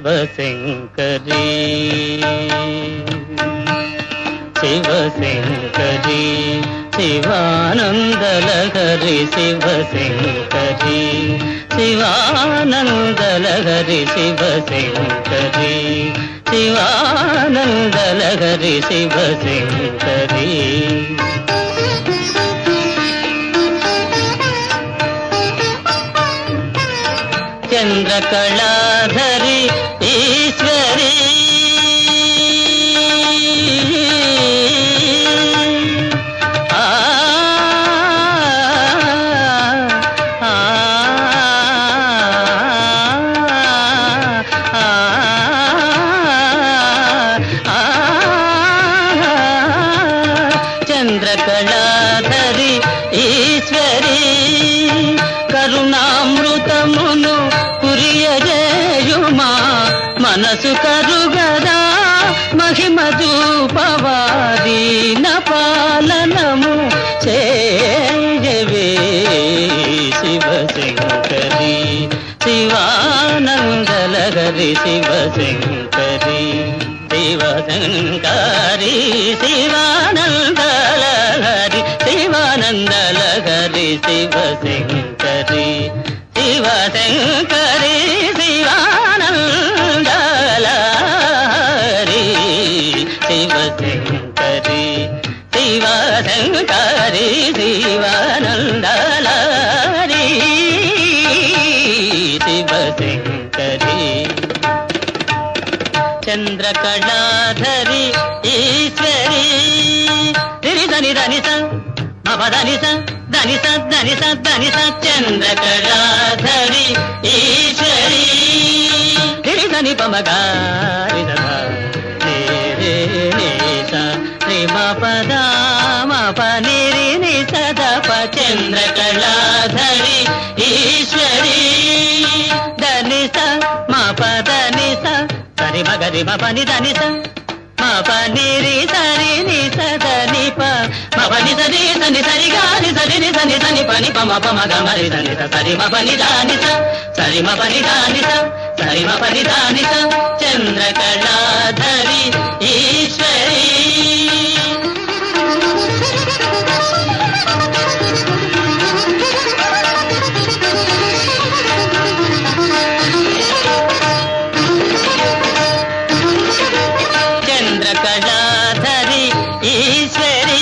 శివశంకరీ శివశంకరీ శివానందలహరి శివశంకరీ శివానందలహరి శివశంకరీ శివానందలహరి శివశంకరీ చంద్రకళాధరి ఈశ్వరీ చంద్రకళాధరి ఈశ్వరీ కరుణామృతమును కురియజేయుమా మనసు కరుగదా మహిమ చూపవాదీన పాలనము చేయవే శివశంకరీ శివానందలహరి శివశంకరీ శివశంకరీ శివానందలహరి శివానందలహరి శివశంకరీ శివశంకరీ శివానందలహరి శివశంకరీ శివశంకరీ శివానందలహరి శివశంకరీ చంద్రకళాధరి ఈశ్వరీ ధని ధని స మపధని స ధని స ధని స ధని స చంద్రకళాధరి ఈశ్వరీ ధని పమగారి శ్రీ మపద మప నిరి ని సదప చంద్రకళాధరి ఈశ్వరీ ధని స మపదని స సరి మగరి మపని ధని స మపనిరి సరి ని సదని ప మపని సరి సని సరి గాని సరి ని సని సని పని ప మప మగ మరి సని స సరి మపని దాని స సరి మపని దాని స సరి మపని దాని స చంద్రకళాధరి ఈశ్వరీ చంద్రకళాధరి ఈశ్వరీ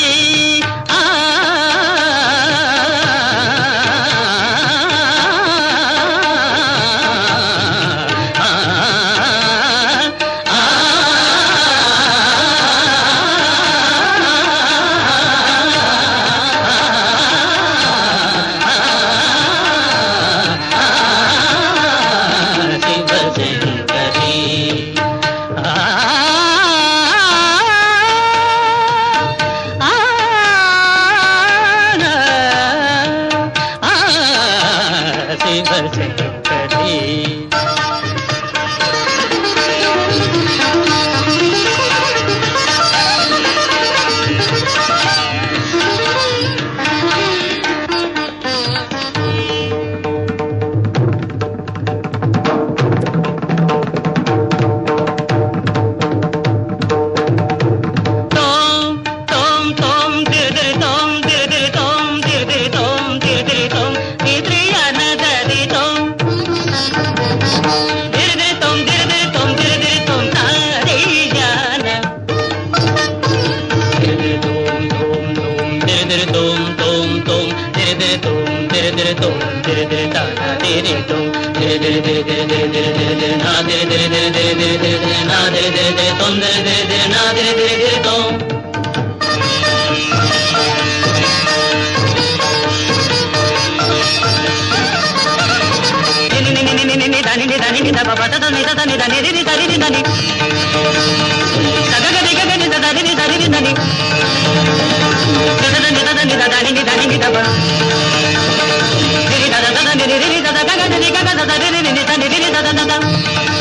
శివశంకరీ దని దని దని ని దబ ని ద ద ద ని ని ని ద ద గ గ ని గ గ ద ద ని ని ని ద ని ని ద ద ద